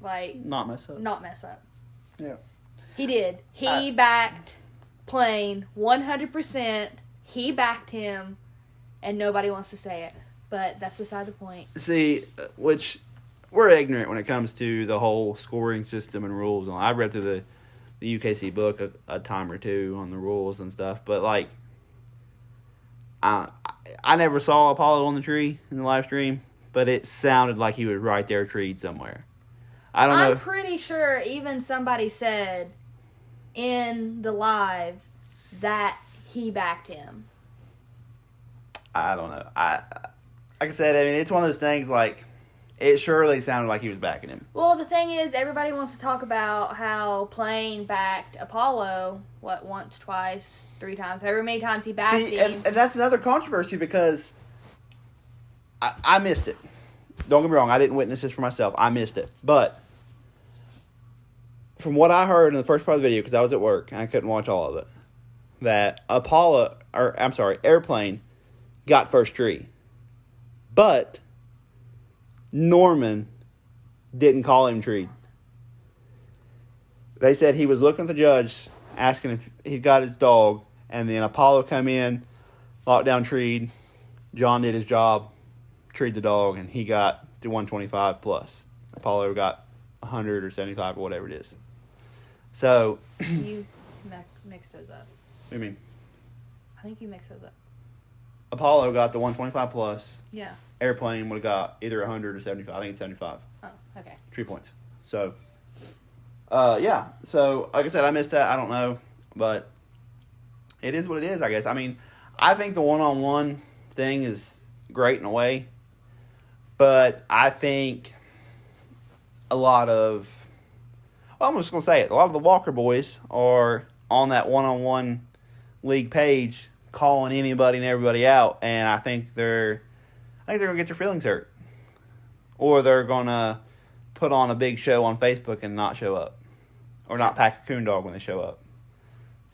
Like, not mess up. Yeah. He did. He backed Plane 100%. He backed him, and nobody wants to say it. But that's beside the point. See, which we're ignorant when it comes to the whole scoring system and rules. And I've read through the UKC book a time or two on the rules and stuff. But, like, I never saw Apollo on the tree in the live stream, but it sounded like he was right there treed somewhere. I don't know. I'm pretty sure even somebody said in the live that he backed him. I don't know. Like I said, I mean, it's one of those things, like, it surely sounded like he was backing him. Well, the thing is, everybody wants to talk about how Plane backed Apollo, once, twice, 3 times, however many times he backed him. And that's another controversy because I missed it. Don't get me wrong, I didn't witness this for myself. I missed it. But from what I heard in the first part of the video, because I was at work and I couldn't watch all of it, that Airplane got first tree. But Norman didn't call him treed. They said he was looking at the judge, asking if he got his dog, and then Apollo come in, locked down treed. John did his job, treed the dog, and he got to 125 plus. Apollo got 100 or 75 or whatever it is. So you mixed those up. What do you mean? I think you mixed those up. Apollo got the 125 plus. Yeah. Airplane would have got either 100 or 75. I think it's 75. Oh, okay. 3 points. So, yeah. So, like I said, I missed that. I don't know. But it is what it is, I guess. I mean, I think the one-on-one thing is great in a way. But I think a lot of... Well, I'm just going to say it. A lot of the Walker boys are on that one-on-one league page calling anybody and everybody out. And I think they're going to get their feelings hurt. Or they're going to put on a big show on Facebook and not show up. Or not pack a coon dog when they show up.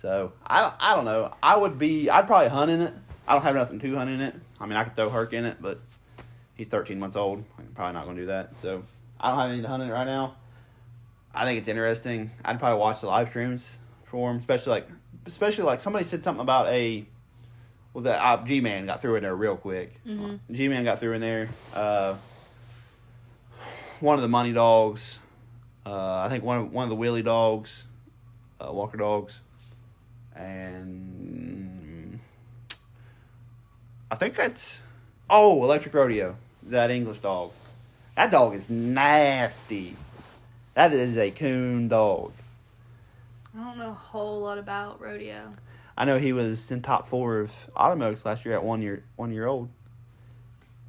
So, I don't know. I'd probably hunt in it. I don't have nothing to hunt in it. I mean, I could throw Herc in it, but he's 13 months old. I'm probably not going to do that. So, I don't have anything to hunt in it right now. I think it's interesting. I'd probably watch the live streams for him, especially like somebody said something about was Well, the G-Man got through in there real quick. Mm-hmm. G-Man got through in there. One of the money dogs. I think one of the wheelie dogs. Walker dogs. And I think that's... Oh, Electric Rodeo. That English dog. That dog is nasty. That is a coon dog. I don't know a whole lot about rodeo. I know he was in top 4 of Autumn Oaks last year at 1 year old.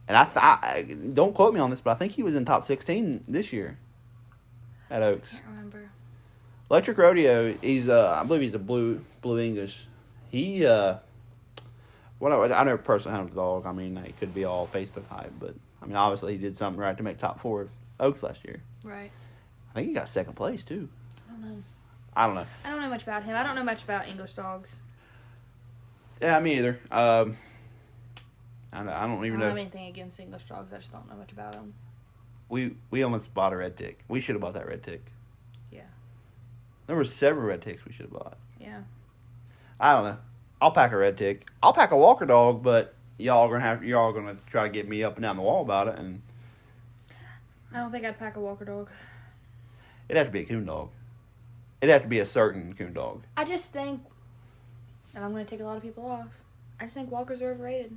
And I don't quote me on this, but I think he was in top 16 this year at Oaks. I can't remember. Electric Rodeo, I believe he's a blue English. He I never personally handled the dog. I mean, it could be all Facebook hype, but I mean, obviously he did something right to make top 4 of Oaks last year. Right. I think he got second place too. I don't know. I don't know. I don't know much about him. I don't know much about English dogs. Yeah, me either. I don't even know. I don't have anything against English dogs. I just don't know much about them. We almost bought a red tick. We should have bought that red tick. Yeah. There were several red ticks we should have bought. Yeah. I don't know. I'll pack a red tick. I'll pack a Walker dog, but y'all gonna try to get me up and down the wall about it, and I don't think I'd pack a Walker dog. it'd have to be a coon dog. It'd have to be a certain coon dog. I just think, and I'm going to take a lot of people off, I just think Walkers are overrated.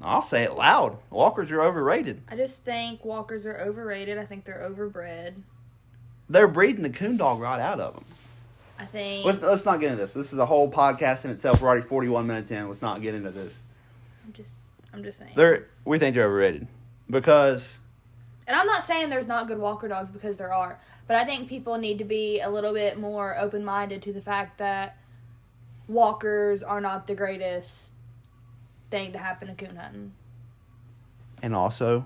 I'll say it loud. Walkers are overrated. I just think Walkers are overrated. I think they're overbred. They're breeding the coon dog right out of them. I think... Let's not get into this. This is a whole podcast in itself. We're already 41 minutes in. Let's not get into this. I'm just saying. We think they're overrated. Because... And I'm not saying there's not good Walker dogs, because there are. But I think people need to be a little bit more open-minded to the fact that Walkers are not the greatest thing to happen to coon hunting. And also,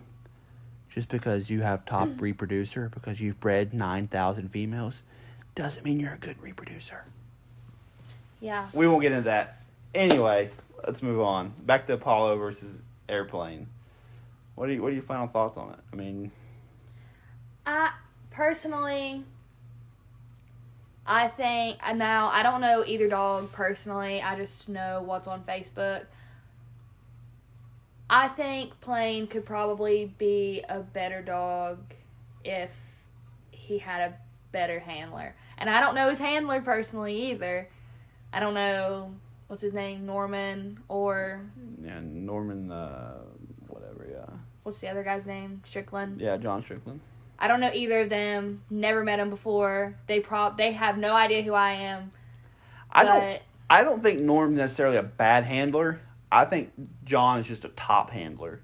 just because you have top reproducer, because you've bred 9,000 females, doesn't mean you're a good reproducer. Yeah. We won't get into that. Anyway, let's move on. Back to Apollo versus Airplane. What are your final thoughts on it? I mean... Personally, I think... Now, I don't know either dog personally. I just know what's on Facebook. I think Plane could probably be a better dog if he had a better handler. And I don't know his handler personally either. I don't know, what's his name, Norman or... Yeah, Norman, whatever, yeah. What's the other guy's name? Strickland? Yeah, John Strickland. I don't know either of them. Never met them before. They have no idea who I am. I don't think Norm's necessarily a bad handler. I think John is just a top handler.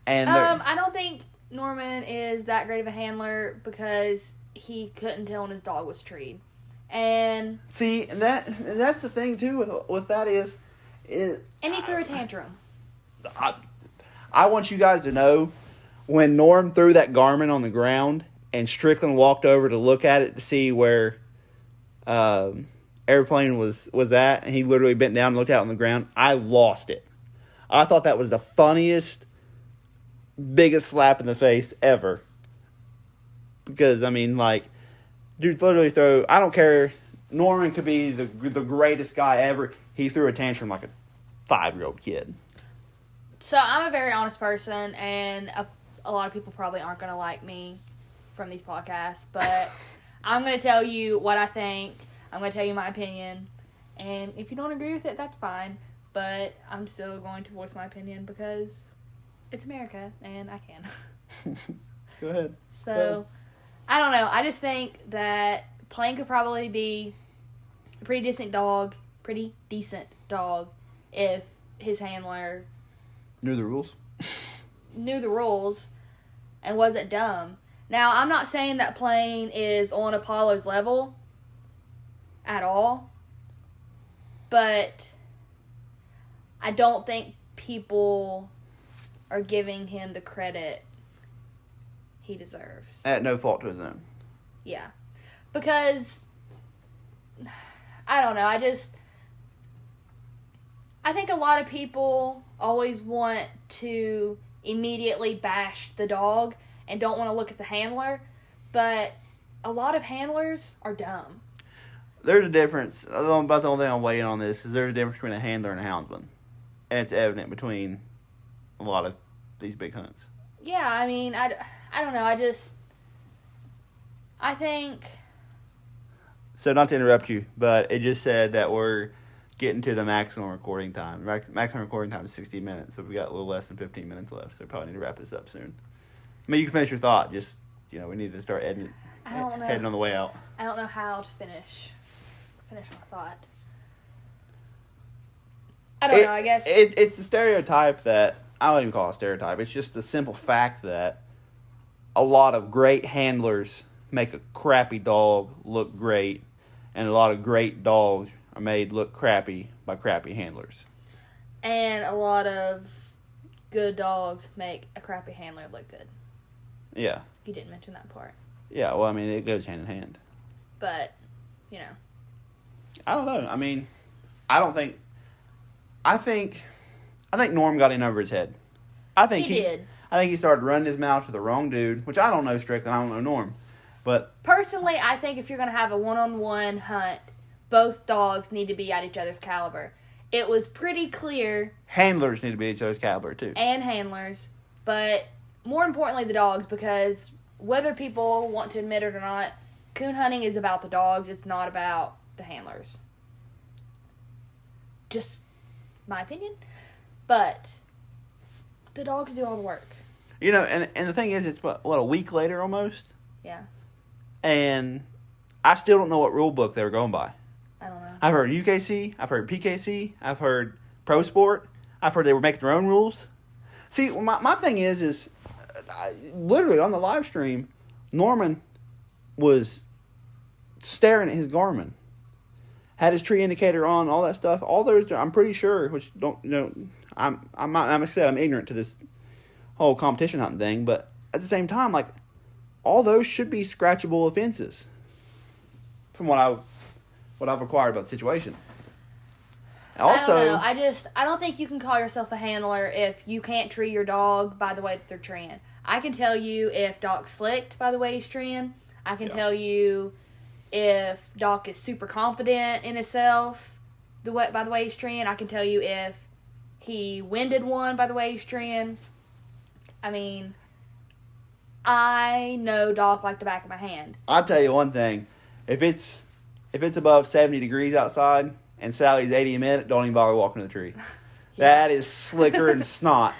And I don't think Norman is that great of a handler because he couldn't tell when his dog was treed. And see, that's the thing too with that is and he threw a tantrum. I want you guys to know when Norm threw that garment on the ground and Strickland walked over to look at it to see where Airplane was at, and he literally bent down and looked out on the ground. I lost it. I thought that was the funniest, biggest slap in the face ever. Because, I mean, like, dude literally I don't care. Norman could be the greatest guy ever. He threw a tantrum like a 5-year-old kid. So I'm a very honest person, and a lot of people probably aren't going to like me from these podcasts, but I'm going to tell you what I think. I'm going to tell you my opinion, and if you don't agree with it, that's fine, but I'm still going to voice my opinion because it's America, and I can. Go ahead. So, I don't know. I just think that Plane could probably be a pretty decent dog if his handler knew the rules and wasn't dumb. Now, I'm not saying that Plane is on Apollo's level at all, but I don't think people are giving him the credit he deserves. At no fault to his own. Yeah. Because, I don't know, I think a lot of people always want to immediately bash the dog and don't want to look at the handler, but a lot of handlers are dumb. There's a difference. About the only thing I'm weighing on this is there's a difference between a handler and a houndsman. and it's evident between a lot of these big hunts. Yeah, I mean, I don't know. I think... So, not to interrupt you, but it just said that we're getting to the maximum recording time. Maximum recording time is 60 minutes, so we got a little less than 15 minutes left, so we probably need to wrap this up soon. I mean, you can finish your thought, just, we need to start heading on the way out. I don't know how to finish my thought. I don't know, I guess. It's the stereotype that, I don't even call it a stereotype, it's just the simple fact that a lot of great handlers make a crappy dog look great, and a lot of great dogs are made look crappy by crappy handlers. And a lot of good dogs make a crappy handler look good. Yeah. You didn't mention that part. Yeah, well, I mean, it goes hand in hand. But, I don't know. I mean, I think Norm got in over his head. I think he did. I think he started running his mouth to the wrong dude, which I don't know Strickland, I don't know Norm. But personally, I think if you're going to have a one-on-one hunt, both dogs need to be at each other's caliber. It was pretty clear. Handlers need to be at each other's caliber, too. And handlers. But more importantly, the dogs, because whether people want to admit it or not, coon hunting is about the dogs. It's not about the handlers. Just my opinion. But the dogs do all the work. And the thing is, it's a week later almost? Yeah. And I still don't know what rule book they were going by. I don't know. I've heard UKC, I've heard PKC, I've heard Pro Sport, I've heard they were making their own rules. See, my thing is literally on the live stream, Norman was staring at his Garmin, had his tree indicator on, all that stuff. All those, I'm pretty sure, which I'm ignorant to this whole competition hunting thing, but at the same time, all those should be scratchable offenses from what I've acquired about the situation. Also, I don't know. I don't think you can call yourself a handler if you can't tree your dog by the way that they're treeing. I can tell you if Doc's slicked by the way he's treeing. I can tell you if Doc is super confident in himself by the way he's treeing. I can tell you if he winded one by the way he's treeing. I mean, I know Doc like the back of my hand. I'll tell you one thing. If it's above 70 degrees outside and Sally's 80 a minute, don't even bother walking to the tree. That is slicker than snot.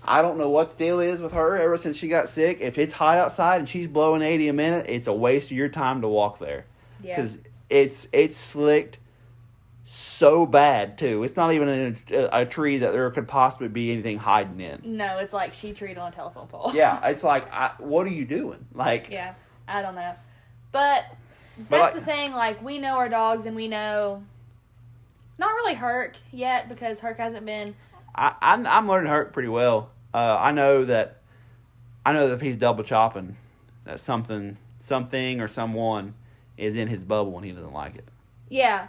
I don't know what the deal is with her ever since she got sick. If it's hot outside and she's blowing 80 a minute, it's a waste of your time to walk there. Because it's slicked so bad, too. It's not even in a tree that there could possibly be anything hiding in. No, it's like she treed on a telephone pole. Yeah, it's like, what are you doing? Yeah, I don't know. But that's the thing, we know our dogs and we know, not really Herc yet because Herc hasn't been. I'm learning Herc pretty well. I know that if he's double chopping, that something or someone is in his bubble and he doesn't like it. Yeah,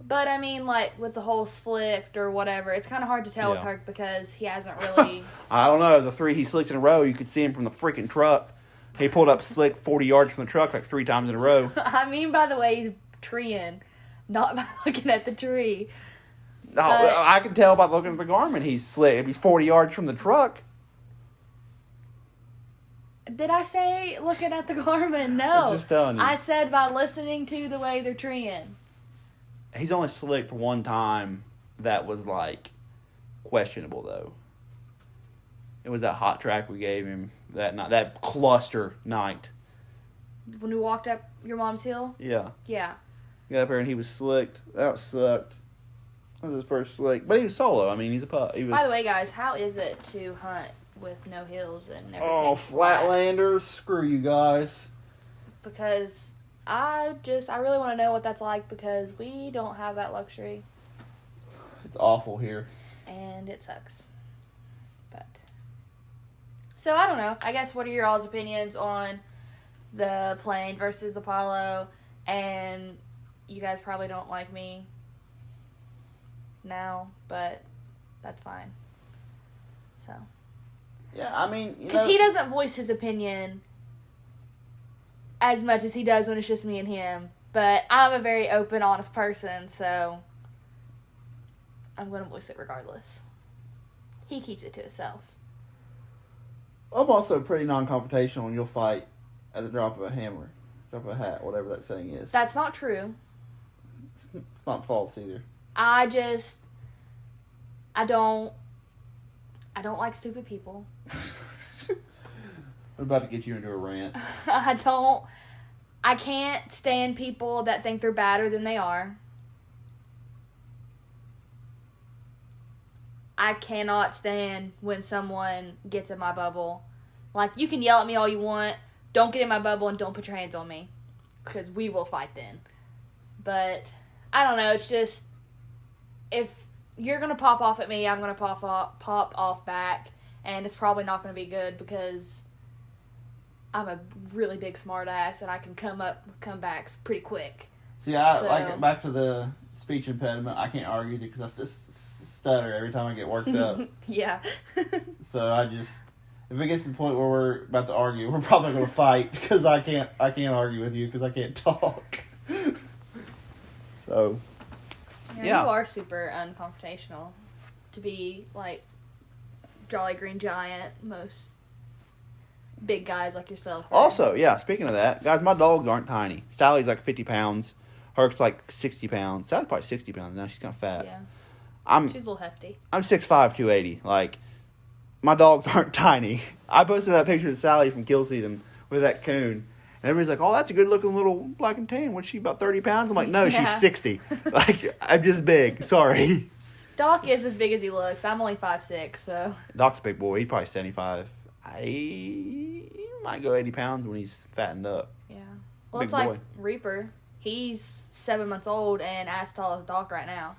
but I mean, with the whole slicked or whatever, it's kind of hard to tell with Herc because he hasn't really. I don't know. The 3 he slicked in a row, you could see him from the freaking truck. He pulled up slick 40 yards from the truck 3 times in a row. I mean, by the way he's treeing, not by looking at the tree. No, I can tell by looking at the Garmin he's slick. If he's 40 yards from the truck. Did I say looking at the Garmin? No. I'm just telling you. I said by listening to the way they're treeing. He's only slicked one time that was, questionable, though. It was that hot track we gave him that night, that cluster night. When we walked up your mom's hill? Yeah. Yeah. Got up there and he was slicked. That sucked. That was his first slick. But he was solo. I mean, he's a pup. By the way, guys, how is it to hunt with no hills and everything? Oh, Flatlanders. Screw you guys. Because I really want to know what that's like because we don't have that luxury. It's awful here. And it sucks. So, I don't know. I guess what are your all's opinions on the plane versus Apollo? And you guys probably don't like me now, but that's fine. So. Yeah, I mean, because he doesn't voice his opinion as much as he does when it's just me and him. But I'm a very open, honest person, so I'm going to voice it regardless. He keeps it to himself. I'm also pretty non-confrontational, and you'll fight at the drop of a hammer, drop of a hat, whatever that saying is. That's not true. It's not false either. I don't like stupid people. I'm about to get you into a rant. I can't stand people that think they're badder than they are. I cannot stand when someone gets in my bubble. Like, you can yell at me all you want. Don't get in my bubble and don't put your hands on me. Because we will fight then. But, I don't know. It's just, if you're going to pop off at me, I'm going to pop off back. And it's probably not going to be good because I'm a really big smart ass and I can come up with comebacks pretty quick. See, like, back to the speech impediment, I can't argue because I just stutter every time I get worked up. Yeah. So if it gets to the point where we're about to argue, we're probably going to fight because I can't argue with you because I can't talk. So, yeah. You are super unconfrontational to be like Jolly Green Giant, most big guys like yourself. Right? Also, yeah, speaking of that, guys, my dogs aren't tiny. Sally's like 50 pounds. Herc's like 60 pounds. Sally's probably 60 pounds now. She's kind of fat. Yeah. She's a little hefty. I'm 6'5", 280. Like, my dogs aren't tiny. I posted that picture of Sally from kill season with that coon. And everybody's like, oh, that's a good-looking little black and tan. What's she, about 30 pounds? I'm like, no, she's 60. Like, I'm just big. Sorry. Doc is as big as he looks. I'm only 5'6", so. Doc's a big boy. He's probably 75. He might go 80 pounds when he's fattened up. Yeah. Well, big it's like boy. Reaper. He's 7 months old and as tall as Doc right now.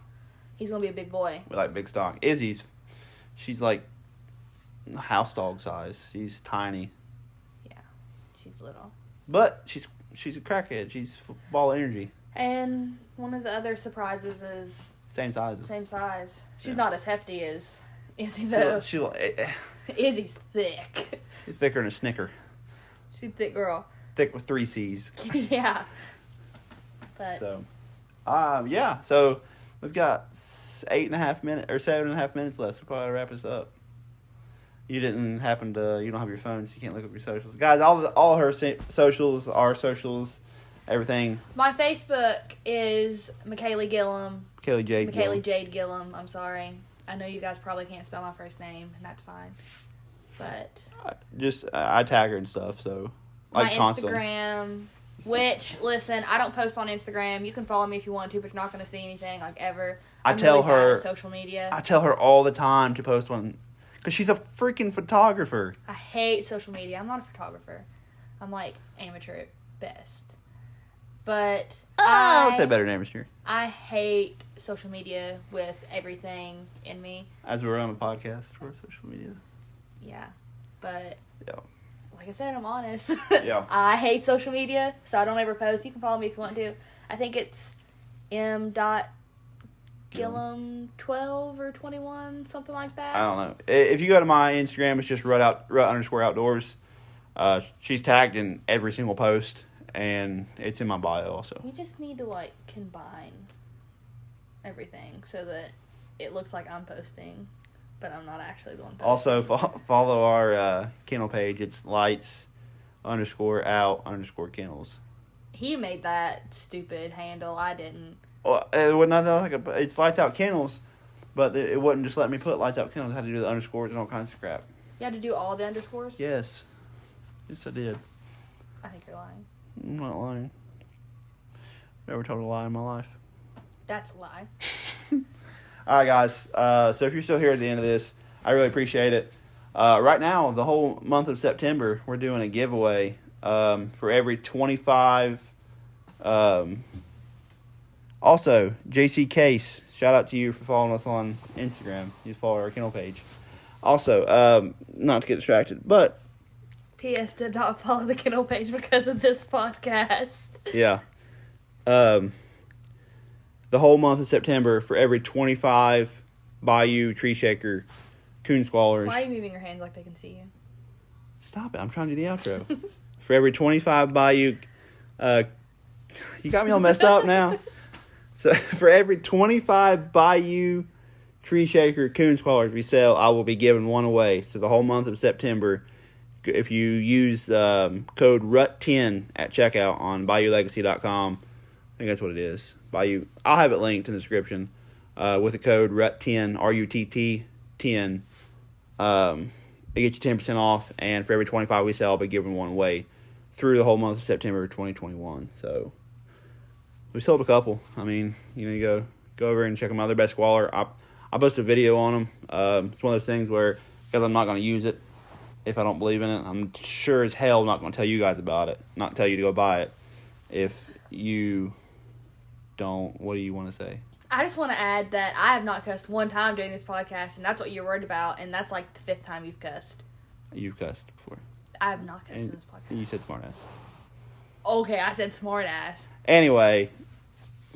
He's going to be a big boy. We like big stock. She's like house dog size. She's tiny. Yeah. She's little. But she's a crackhead. She's ball energy. And one of the other surprises is... Same size. She's not as hefty as Izzy, though. Izzy's thick. She's thicker than a Snicker. She's a thick girl. Thick with 3 C's. Yeah. But... So, yeah. So, we've got 7.5 minutes left. We'll probably wrap this up. You don't have your phone, so you can't look up your socials. Guys, all her socials, our socials, everything. My Facebook is McKaylee Gillum. McKaylee Jade Gillum. I'm sorry. I know you guys probably can't spell my first name, and that's fine. But... I tag her and stuff, so... My constantly. Instagram... Which, listen, I don't post on Instagram. You can follow me if you want to, but you're not going to see anything, like, ever. I'm really bad at social media. I tell her all the time to post one, because she's a freaking photographer. I hate social media. I'm not a photographer. I'm, like, amateur at best. But I would say better than amateur. I hate social media with everything in me. As we're on a podcast for social media. Yeah. But... Yeah. Like I said, I'm honest. Yeah. I hate social media, so I don't ever post. You can follow me if you want to. I think it's m.gillum12 or 21, something like that. I don't know. If you go to my Instagram, it's just Rutt_Outdoors. She's tagged in every single post, and it's in my bio also. We just need to, like, combine everything so that it looks like I'm posting. But I'm not actually the one posting. Also, follow our kennel page. It's lights_out_kennels. He made that stupid handle. I didn't. Well, it's lights out kennels, but it wouldn't just let me put lights out kennels. I had to do the underscores and all kinds of crap. You had to do all the underscores? Yes, I did. I think you're lying. I'm not lying. Never told a lie in my life. That's a lie. All right, guys. So if you're still here at the end of this, I really appreciate it. Right now, the whole month of September, we're doing a giveaway for every 25. Also, JC Case, shout out to you for following us on Instagram. You follow our kennel page. Also, not to get distracted, but... P.S. did not follow the kennel page because of this podcast. Yeah. The whole month of September, for every 25 Bayou Tree Shaker coon squallers. Why are you moving your hands like they can see you? Stop it. I'm trying to do the outro. For every 25 Bayou... you got me all messed up now. So, for every 25 Bayou tree shaker coon squallers we sell, I will be giving one away. So the whole month of September, if you use code RUT10 at checkout on BayouLegacy.com, I think that's what it is. Bayou. I'll have it linked in the description. With the code RUT10, RUTT 10, it gets you 10% off. And for every 25 we sell, I'll be giving one away through the whole month of September 2021. So we sold a couple. I mean, you go over and check them out. They're best squaller. I posted a video on them. It's one of those things where, because I'm not going to use it if I don't believe in it, I'm sure as hell not going to tell you guys about it. Not tell you to go buy it. If you don't, what do you want to say? I just want to add that I have not cussed one time during this podcast, and that's what you're worried about, and that's like the 5th time you've cussed. You've cussed before. I have not cussed in this podcast. You said smart ass. Okay, I said smart ass. Anyway,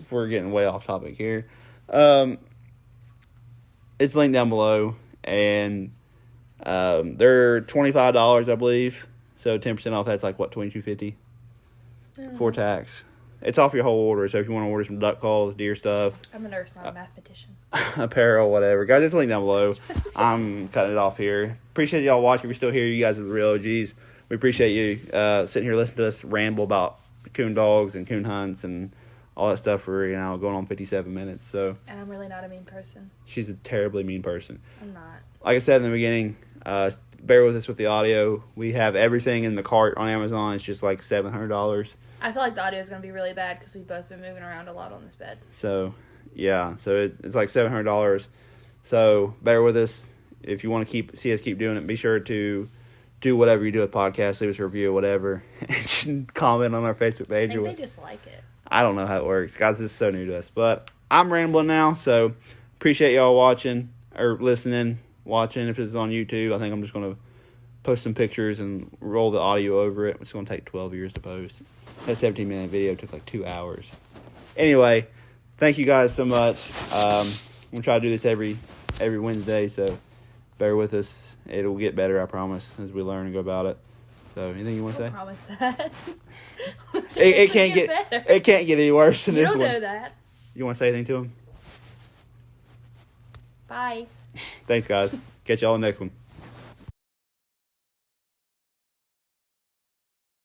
we're getting way off topic here. It's linked down below, and they're $25, I believe. So 10% off. That's like what, $22.50 before tax. It's off your whole order. So if you want to order some duck calls, deer stuff, I'm a nurse, not a mathematician. apparel, whatever, guys, it's linked down below. I'm cutting it off here. Appreciate y'all watching. If you're still here, you guys are the real OGs. We appreciate you sitting here listening to us ramble about coon dogs and coon hunts and all that stuff for going on 57 minutes. So, and I'm really not a mean person. She's a terribly mean person. I'm not. Like I said in the beginning, bear with us with the audio. We have everything in the cart on Amazon. It's just like $700. I feel like the audio is going to be really bad because we've both been moving around a lot on this bed. So, yeah. So it's like $700. So bear with us. If you want to see us keep doing it, be sure to do whatever you do with podcasts. Leave us a review or whatever. Comment on our Facebook page. I think they just like it. I don't know how it works. Guys, this is so new to us. But I'm rambling now. So appreciate y'all watching or listening, watching. If it's on YouTube, I think I'm just going to post some pictures and roll the audio over it. It's going to take 12 years to post. That 17-minute video took like 2 hours. Anyway, thank you guys so much. I'm going to try to do this every Wednesday, so bear with us. It'll get better, I promise, as we learn and go about it. So, anything you want to say? I promise that. it can't get any worse than this one. You don't know that. You want to say anything to him? Bye. Thanks, guys. Catch y'all in the next one.